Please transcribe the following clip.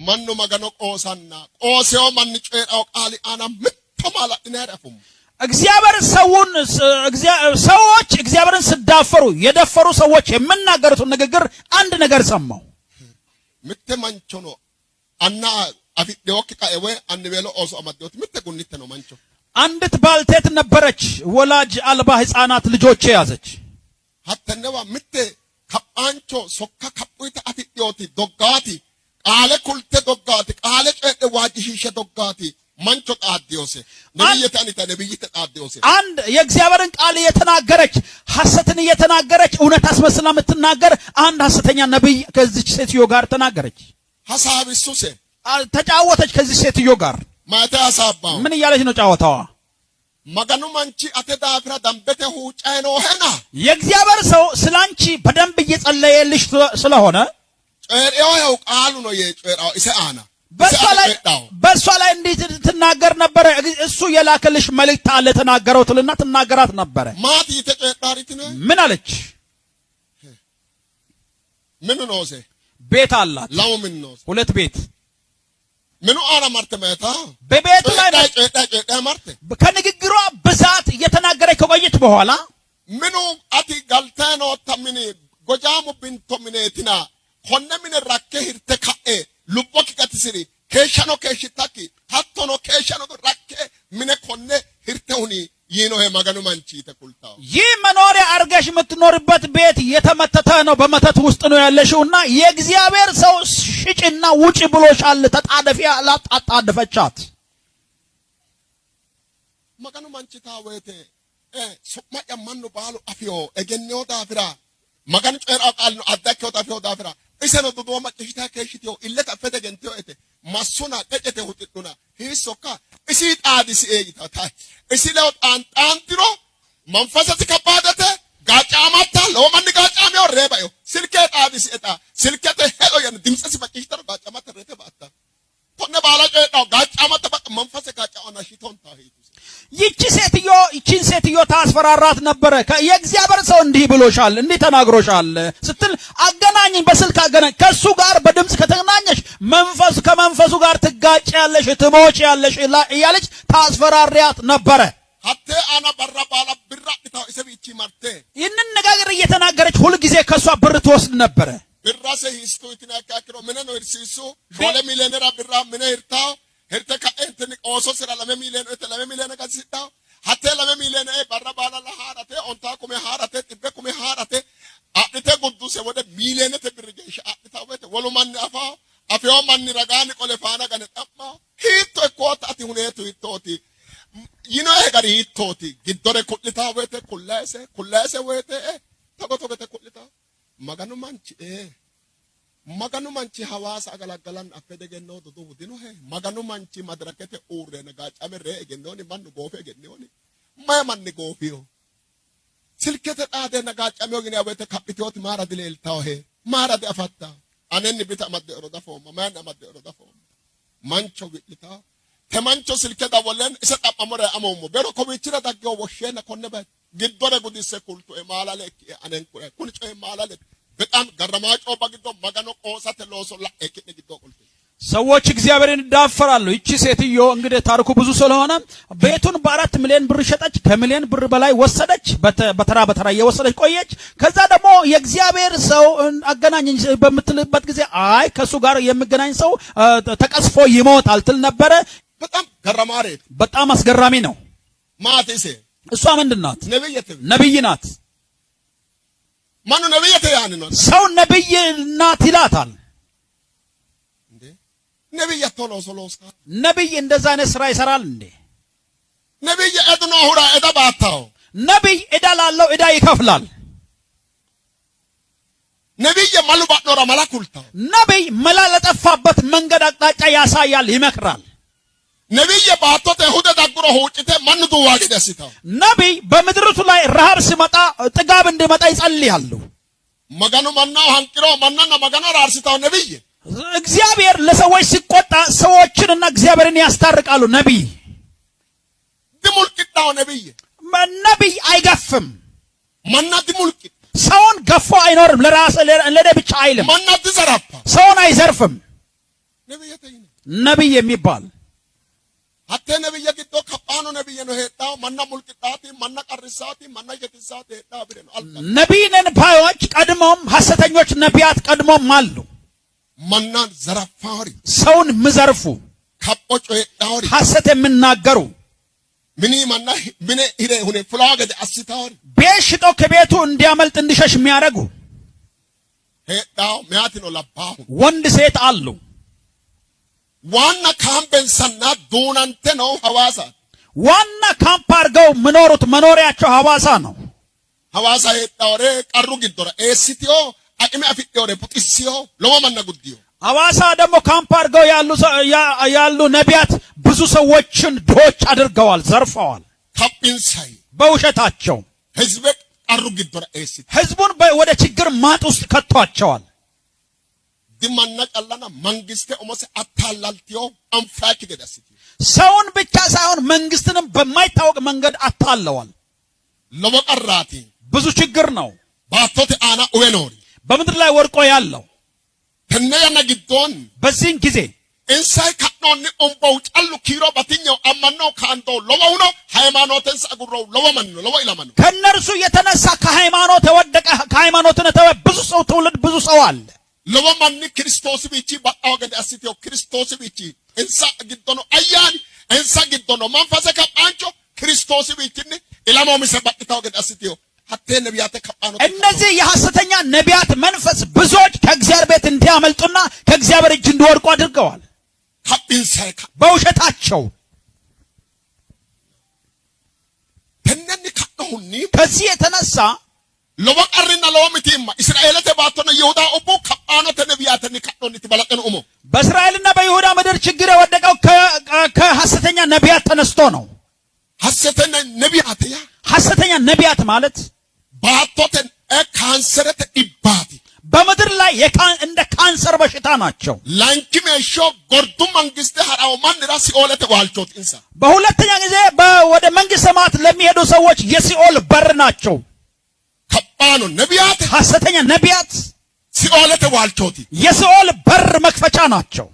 Manno magano qosanna qoseo manni ceedaw qaali ana mittomala inarafum እግዚአብሔር ሰዎች እግዚአብሔርን ሲዳፈሩ የደፈሩ ሰዎች የምናገሩት ንግግር አንድ ነገር ሰማው mitte mancho no anna afiddeok qaewe anbelo oso amadot mitte gunnite no mancho አንዲት ባልቴት ነበረች ወላጅ አልባ ህፃናት ልጆች ያዘች hattenewa mitte kapancho sokka kapuita afiddeoti doggati qaale kulte doggati qaale ceede waajihishe doggati mancho qaadiyose ነብይተ ቃዲዮሴ አንድ የእግዚአብሔርን ቃል የተናገረች ሐሰትን የተናገረች እውነት አስመስላ የምትናገር አንድ ሐሰተኛ ነብይ ከዚች ሴትዮ ጋር ተናገረች ሐሳብ ኢየሱስ ተጫወተች ከዚህ ሴትዮ ጋር ማታ ሐሳባው ምን ያለች ነው ጫወታዋ መገኑ ማንቺ አተዳፍራ ደምበተ ሁጫይ ነው ሄና የእግዚአብሔር ሰው ስላንቺ በደንብ እየጸለየልሽ ስለሆነ ጨሪያው ቃሉ ነው የጨራው ኢሳአና በሷ ላይ እንዴት ትናገር ነበር እሱ የላከልሽ መልእክት አለ ተናገረው ትልና ትናገራት ነበር ማት ይተጨጣሪት ነው ምን አለች ምን ነው ዘ ቤት አላት ላው ምን ነው ሁለት ቤት ምን አራ ማርተማታ በቤቱ ላይ ጨጣ ማርተ ከንግግሯ ብዛት እየተናገረች ከቆየች በኋላ ምኑ አቲ ጋልታኖ ተምኒ ጎጃሙ ቢንቶ ምኔቲና ሆነ ምን ራከ ህርተ ካኤ ሉቦክ ከትስሪ ከሻኖ ከሽታኪ ሀቶኖ ከሻኖ ራከ ምን ኮነ ህርተውኒ ይኖ የማገኑ ማንቺ ተኩልታው ይህ መኖሪያ አርገሽ የምትኖርበት ቤት የተመተተ ነው በመተት ውስጥ ነው ያለሽውና የእግዚአብሔር ሰው ሽጭና ውጪ ብሎሻል ተጣደፊ አጣጣደፈቻት ማገኑ ማንቺ ታወቴ ሱማ ያማኑ ባሉ አፊዮ እገኔው ዳፍራ ማገኑ ጨራ ቃል ነው አዳከው ዳፊዮ ዳፍራ እሰኖ ዶዶ ማጭሽታ ከሽቲዮ ኢለታ ፈተገንቲዮ እቴ ማሱና ቀጨቴ ሁጥጡና ሂሶካ እሲ ጣዲስ ኤይታታ እሲ ለው ጣንጣንትሮ መንፈሰት ከባደተ ጋጫማታ ለወመን ጋጫሚዮ ረባዮ ስልከ ጣዲስ ኤታ ስልከተ ሄሎ ያን ድምጽስ ማጭሽታ ጋጫማታ ረተ ባታ ቶነ ባላጨ ጣው ጋጫማታ በቃ መንፈሰ ጋጫውና ሽቶንታ ሄቱ ይቺን ሴትዮ ታስፈራራት ነበር የእግዚአብሔር ሰው እንዲህ ብሎሻል እንዲህ ተናግሮሻል ስትል አገናኝኝ በስልክ አገናኝ ከሱ ጋር በድምጽ ከተገናኘሽ ከመንፈሱ ጋር ትጋጫለሽ ትሞቻለሽ እያለች ታስፈራሪያት ነበር አተ አና በራባላ ብራቅታው እሰብቺ ማርቴ ይህንን ነገር እየተናገረች ሁሉ ጊዜ ከሷ ብር ትወስድ ነበር ብራሰ ሂስቶ ይተናካክሮ ምን ነው እርሲሱ ሾለ ሚሊዮነር ብራ ምን ይርታው ህርተካ እንትን ኦሶ ስራ ለሚሊዮን ከሲታው ሀተ ለሚሊዮን በራባላ ለሃራቴ ኦንታ ኩሜ ሃራቴ ጥበ ኩሜ ሃራቴ አጥተ ጉዱስ ወደ ሚሊዮን ተብርገሽ አጥታወተ ወሉማን አፋው ማን ረጋን ቆለፋና ገነ ጠማ ሂቶ ኮታ አቲ ሁኔቱ ሂቶቲ ይኖ ጋር ሂቶቲ ግዶረ ኩልታወተ ኩላሰ ወተ ተቆቶበተ ኩልታ maganu manchi hawasa agalagalan afedegeno dudu dino he maganu manchi madrakete urre na gacame re egenoni mannu gofe egenoni manni gofio silkete ade na gacame ogini awete kapitiot mara dileltaw he mara de afatta anenni bita madde oroda foma man amadde oroda foma mancho gilita te mancho silkeda wolen isa tapamore amomo bero komichira daggo woshena konne ba giddore gudisse kultu e malale anen kun coy malale በጣም ገረማጮ ባግዶ ማጋኖ ቆሳተ ሎሶላ እከደ ግዶ ቁልፍ ሰዎች እግዚአብሔርን ዳፈራሉ እቺ ሴትዮ እንግዲህ ታሪኩ ብዙ ስለሆነ ቤቱን በ4 ሚሊዮን ብር ሸጠች ከሚሊዮን ብር በላይ ወሰደች በተራ እየወሰደች ቆየች ከዛ ደግሞ የእግዚአብሔር ሰው አገናኘኝ በመትልበት ጊዜ አይ ከሱ ጋር የሚገናኝ ሰው ተቀስፎ ይሞታል ትል ነበር በጣም ገረማሬ በጣም አስገራሚ ነው ማቴሴ እሷ ምንድናት ነብይ ናት ማኑ ነብይተ ያን ነው ሰው ነብይ ናት ይላታል እንዴ ነብይ ቶሎሶሎስካ ነብይ እንደዛ አይነት ስራ ይሰራል እንዴ ነብይ እድኖ ሁራ እዳባታው ነብይ እዳላለው እዳ ይከፍላል ነብይ ማሉባኖራ መላኩልታው ነብይ መላለጠፋበት መንገድ አቅጣጫ ያሳያል ይመክራል ነብይ ባቶተ ሁደ ዳግሮ ሆጭተ ማን ዱዋግ ደስታው ነብይ በመድረቱ ላይ ረሃብ ሲመጣ ጥጋብ እንዲመጣ ይጸልያሉ ማጋኑ ማናው አንቅሮ ማናና ማጋኑ ራርሲታው ነብይ እግዚአብሔር ለሰዎች ሲቆጣ ሰዎችንና እግዚአብሔርን ያስታርቃሉ ነብይ ድሙልቅታው ነብይ አይገፍም ማና ድሙልቅ ሰውን ገፎ አይኖርም ለራስ ለደ ብቻ አይልም ማና ትዘራፋ ሰውን አይዘርፍም ነብይ የሚባል አተ ነብይ ግዶ ከጳኖ ነብይ ነው ሄዳው ማና ሙልቅጣቲ ማና ቀርሳቲ ማና የትሳቲ ሄዳ ብለ ነው አልካ ነብይነን ባዮች ቀድሞም ሐሰተኞች ነቢያት ቀድሞም አሉ ማናን ዘራፋሪ ሰውን ምዘርፉ ከጶጮ ሄዳው ሐሰት የሚናገሩ ምኒ ማና ምን ይሄ ሁኔ ፍላገደ አስታወሪ ቤሽጦ ከቤቱ እንዲያመልጥ እንዲሸሽ የሚያደርጉ ሄዳው ሚያት ነው ለባሁ ወንድ ሴት አሉ ዋና ካምበንሰና ዶናንተ ነው ሐዋሳ ዋና ካምፕ አድርገው ምኖሩት መኖሪያቸው ሐዋሳ ነው ሐዋሳ ሄዳውሬ ቀሩ ግዶራ ኤሲቲዮ አቅሜ አፍጤውሬ ፑጢሲዮ ለወመና ጉዲዮ ሐዋሳ ደግሞ ካምፕ አድርገው ያሉ ነቢያት ብዙ ሰዎችን ድሆች አድርገዋል ዘርፈዋል ካፒንሳይ በውሸታቸው ህዝብ ቀሩ ግዶራ ኤሲቲ ህዝቡን ወደ ችግር ማጥ ውስጥ ከቷቸዋል ዲማና ቀላና መንግስቴ ኦሞስ አታላልቲዮ አንፋክ ገዳስቲ ሰውን ብቻ ሳይሆን መንግስትንም በማይታወቅ መንገድ አታለዋል ለወቀራቲ ብዙ ችግር ነው ባቶት አና ኦዌኖሪ በምድር ላይ ወርቆ ያለው ተነያና ግዶን በዚህን ጊዜ እንሳይ ካኖን ኦምቦው ጫሉ ኪሮ ባትኛው አማናው ካንቶ ለወውኖ ሃይማኖትን ሰጉረው ለወመን ለወ ኢላማን ከነርሱ የተነሳ ከሃይማኖት ተወደቀ ከሃይማኖትን ተወ ብዙ ሰው ትውልድ ብዙ ሰው አለ ለወመን ክርስቶስ ቢቺ ባጣው ገዳስቲዮ ክርስቶስ ቢቺ እንሳ ግዶኖ አያን እንሳ ግዶኖ መንፈሰ ከጳንቾ ክርስቶስ ቢቺን ኢላማው መሰባጣው ገዳስቲዮ ሐቴ ነቢያተ ከጳኖ እነዚህ የሐሰተኛ ነቢያት መንፈስ ብዙዎች ከእግዚአብሔር ቤት እንዲያመልጡና ከእግዚአብሔር እጅ እንዲወድቁ አድርገዋል ካፒንሳይ በውሸታቸው ተነኒ ካሁኒ ከዚህ የተነሳ ለወቀርና ለወምቲማ እስራኤልተ ባቶነ ይሁዳ ኦቦ ከጳኖ ተነቢያተኒ ካዶኒ ተበላቀን ኦሞ በእስራኤልና በይሁዳ ምድር ችግር የወደቀው ከሐሰተኛ ነቢያት ተነስቶ ነው ሐሰተኛ ነቢያት ያ ሐሰተኛ ነቢያት ማለት ባቶተን ካንሰረተ ኢባቲ በምድር ላይ እንደ ካንሰር በሽታ ናቸው ላንኪሜሾ ጎርዱ መንግስት ሐራው ማን ራስ ሲኦለተ ዋልቾት እንሳ በሁለተኛ ጊዜ ወደ መንግስተ ሰማያት ለሚሄዱ ሰዎች የሲኦል በር ናቸው ከጳኖ ነቢያት ሐሰተኛ ነቢያት ሲኦለተ ዋልቾት የሲኦል በር መክፈቻ ናቸው